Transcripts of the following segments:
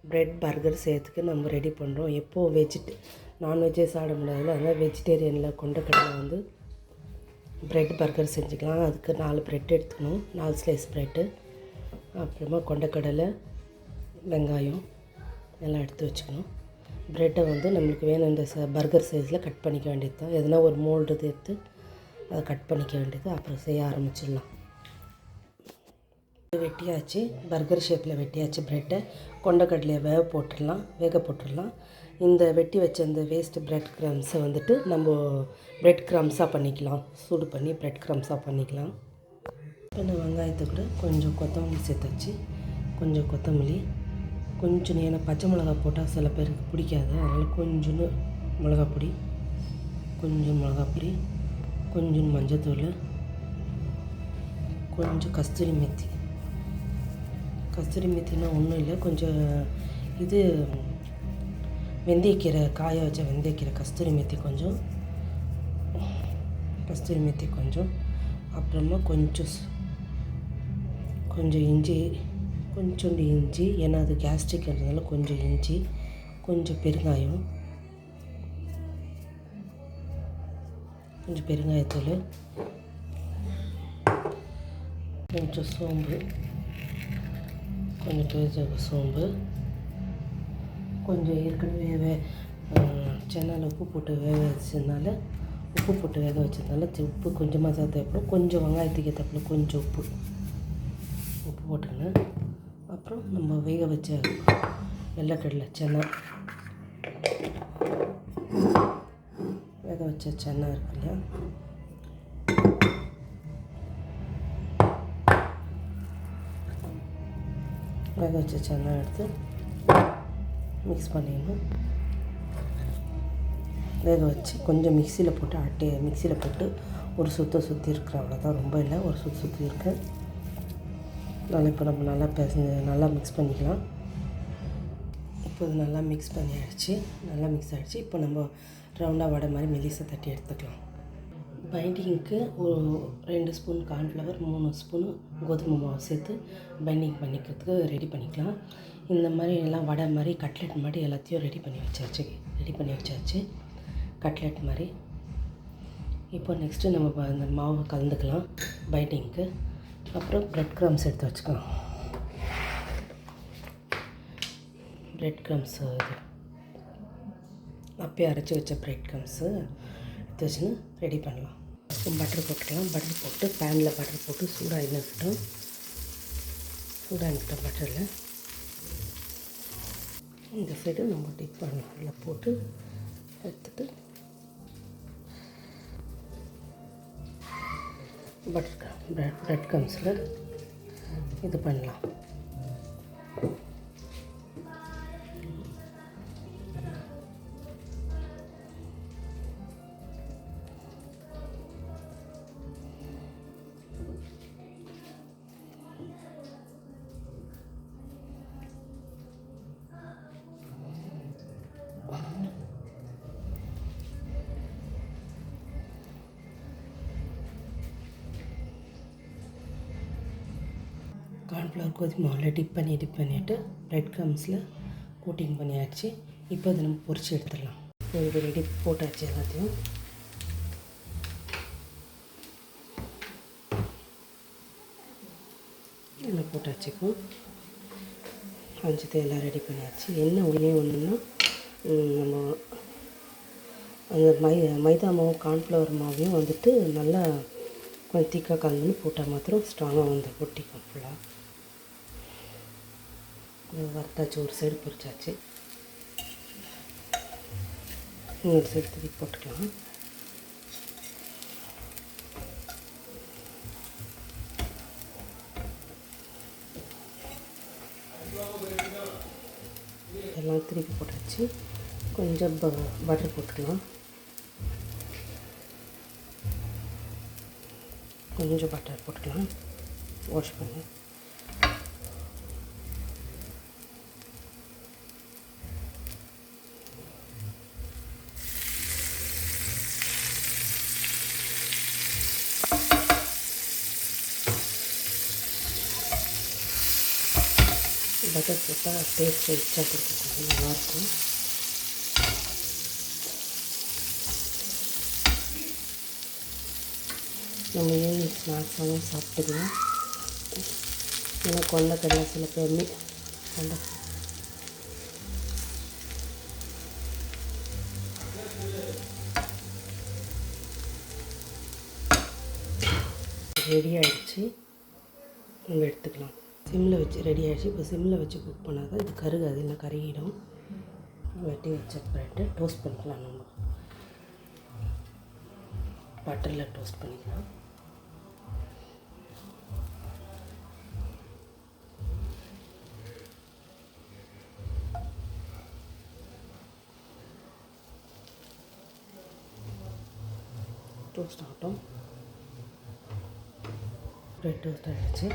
Bread burger செய்யறதுக்கு நம்ம ready பண்ணுறோம். எப்போது நான்வெஜ்ஜே சாப்பிட முடியாதுல்ல, அதனால் வெஜிடேரியனில் கொண்டக்கடலை வந்து ப்ரெட் பர்கர் செஞ்சுக்கலாம். அதுக்கு 4 ப்ரெட் எடுத்துக்கணும், 4 ஸ்லைஸ் ப்ரெட்டு. அப்புறமா கொண்டக்கடலை, வெங்காயம் எல்லாம் எடுத்து வச்சுக்கணும். ப்ரெட்டை வந்து நம்மளுக்கு வேணும் இந்த பர்கர் சைஸில் கட் பண்ணிக்க வேண்டியது தான். எதனா ஒரு மோல்டு எடுத்து அதை கட் பண்ணிக்க வேண்டியது. அப்புறம் செய்ய ஆரம்பிச்சிடலாம். வெட்டியாச்சு, பர்கர் ஷேப்பில் வெட்டியாச்சு ப்ரெட்டை. கொண்டக்கடலையை வேக போட்டுடலாம். இந்த வெட்டி வச்ச இந்த வேஸ்ட்டு ப்ரெட் க்ரம்ஸை வந்துட்டு நம்ம ப்ரெட் க்ரம்ஸாக பண்ணிக்கலாம். சூடு பண்ணி ப்ரெட் க்ரம்ஸாக பண்ணிக்கலாம். இப்போ இந்த வெங்காயத்தை கூட கொஞ்சம் கொத்தமல்லி சேர்த்தாச்சு. கொஞ்சம் கொத்தமல்லி, கொஞ்சம் ஏன்னா பச்சை மிளகா போட்டால் சில பேருக்கு பிடிக்காது, அதனால் கொஞ்சோண்டு மிளகாப்பொடி, கொஞ்சம் மஞ்சத்தூள், கொஞ்சம் கஸ்தூரி மேத்தினா ஒன்றும் இல்லை, கொஞ்சம் இது வெந்தயக்கீரை, காய வச்ச வெந்தயக்கீரை, கஸ்தூரி மேத்தி கொஞ்சம், அப்புறமா கொஞ்சம் இஞ்சி, கொஞ்சோண்டு இஞ்சி, ஏன்னா அது கேஸ்ட்ரிக்ன்றதுனால கொஞ்சம் இஞ்சி, கொஞ்சம் பெருங்காயத்தூள், கொஞ்சம் சோம்பு, கொஞ்சம் ஏற்கனவே சென்னையில் உப்பு போட்டு வேக வச்சதுனால உப்பு கொஞ்சமாக தான் தேவைப்படும். கொஞ்சம் வெங்காயத்துக்கு ஏற்றப்பல கொஞ்சம் உப்பு போட்டுக்கணும். அப்புறம் நம்ம வேக வச்ச வெள்ளைக்கடலை வேக வச்ச சென்னா இருக்கு இல்லையா, வேக வச்ச சென்னா எடுத்து மிக்ஸ் பண்ணிடணும். வேக வச்சு கொஞ்சம் மிக்சியில் போட்டு ஒரு சுற்றி இருக்கிறேன். அவ்வளோதான், ரொம்ப இல்லை, ஒரு சுற்றி இருக்கேன். இப்போ நம்ம நல்லா மிக்ஸ் பண்ணிக்கலாம். இப்போ இது நல்லா மிக்ஸ் ஆகிடுச்சு. இப்போ நம்ம ரவுண்டாக வடை மாதிரி மெலிசாக தட்டி எடுத்துக்கலாம். பைண்டிங்க்கு ஒரு 2 ஸ்பூன் கார்ன்ஃப்ளவர், 3 ஸ்பூன் கோதுமை மாவு சேர்த்து பைண்டிங் பண்ணிக்கிறதுக்கு ரெடி பண்ணிக்கலாம். இந்த மாதிரி எல்லாம் வடை மாதிரி கட்லெட் மாதிரி எல்லாத்தையும் ரெடி பண்ணி வச்சாச்சு கட்லெட் மாதிரி. இப்போ நெக்ஸ்ட்டு நம்ம அந்த மாவை கலந்துக்கலாம் பைண்டிங்க்கு. அப்புறம் ப்ரெட் க்ரம்ஸ் எடுத்து வச்சுக்கலாம். ப்ரெட் க்ரம்ஸு அப்பயே அரைச்சி வச்ச ப்ரெட் க்ரம்ஸு எடுத்து வச்சுன்னு ரெடி பண்ணலாம். பட்டர் போட்டுக்கலாம். பட்டர் போட்டு பேனில் பட்டர் போட்டு சூடாகிட்டோம் பட்டரில். இந்த சைடு நம்ம டிப் பண்ணலாம். அதில் போட்டு எடுத்துட்டு ப்ரெட் க்ரம்ஸில் இது பண்ணலாம். கார்ன்ஃப்ளவர் கோதுமை மாவில் டிப் பண்ணிவிட்டு ப்ரெட் க்ரம்ஸில் கோட்டிங் பண்ணியாச்சு. இப்போ அதை நம்ம பொரிச்சு எடுத்துடலாம். இது ரெடி போட்டாச்சு. எல்லாத்தையும் எல்லாம் போட்டாச்சு. இப்போ அஞ்சத்தை எல்லாம் ரெடி பண்ணியாச்சு. என்ன ஒன்றுன்னா நம்ம அந்த மைதா மாவு கார்ன்ஃப்ளவர் மாவையும் வந்துட்டு நல்லா கொஞ்சம் திக்காக கலந்துன்னு போட்டால் மாத்திரம் ஸ்ட்ராங்காக வந்து பொட்டிக்கும் ஃபுல்லாக. வறுத்தாச்சு, ஒரு சைடு பொரிச்சாச்சு. இன்னொரு சைடு திருப்பி போட்டுக்கலாம். எல்லாம் திருப்பி போட்டாச்சு. கொஞ்சம் பட்டர் போட்டுக்கலாம். வாஷ் பண்ணி பட்டர் போட்டால் டேஸ்ட் ரிச்சாக கொடுக்கும், நல்லாயிருக்கும். நம்ம ஈவினிங் ஸ்நாக்ஸாகவும் சாப்பிட்டுக்கலாம். ஏன்னா கொண்டக்கடலை சில பேர் கொண்டை ரெடி ஆகிடுச்சு, நம்ம எடுத்துக்கலாம். சிம்மில் வச்சு ரெடி ஆகிடுச்சு. இப்போ சிம்மில் வச்சு குக் பண்ணால் தான் இது கருகாது, இல்லை கருகிடும். வெட்டி வச்ச ப்ரெட்டை டோஸ்ட் பண்ணிக்கலாம். நம்ம பட்டரில் டோஸ்ட் பண்ணிக்கலாம். டோஸ்ட் ஆகட்டும். ப்ரெட் டோஸ்ட் ஆகிடுச்சு.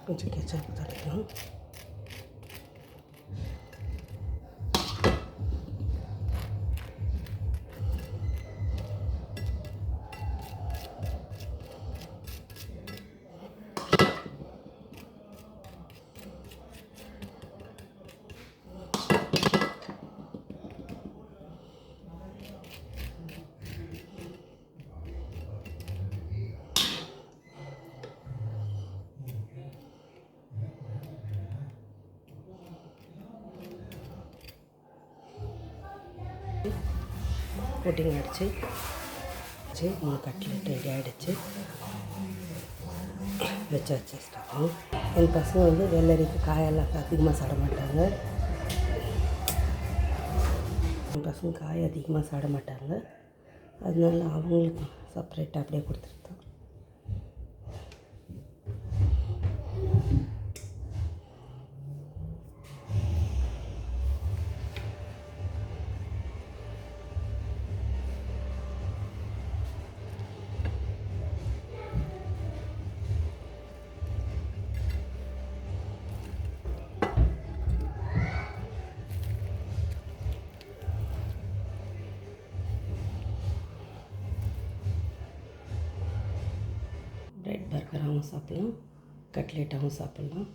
கொஞ்சம் கெச்சப் தடவிக்கலாம். கோட்டிங் ஆகிடுச்சு. 3 கட்லெட் ரெடி ஆகிடுச்சு. வச்சாச்சு ஸ்டவ். என் பசங்க வந்து வெள்ளரிக்கு காயெல்லாம் அதிகமாக சாப்பிட மாட்டாங்க. என் பசங்க காய் அதிகமாக சாப்பிட மாட்டாங்க. அதனால அவங்களுக்கு செப்பரேட்டாக அப்படியே கொடுத்துருந்தோம். பிரெட் பர்கராகவும் சாப்பிட்லாம், கட்லெட்டாகவும் சாப்பிட்லாம்.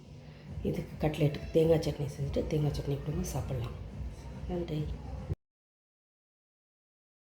இதுக்கு கட்லெட்டுக்கு தேங்காய் சட்னி செஞ்சுட்டு தேங்காய் சட்னி கூட சாப்பிட்லாம். நன்றி.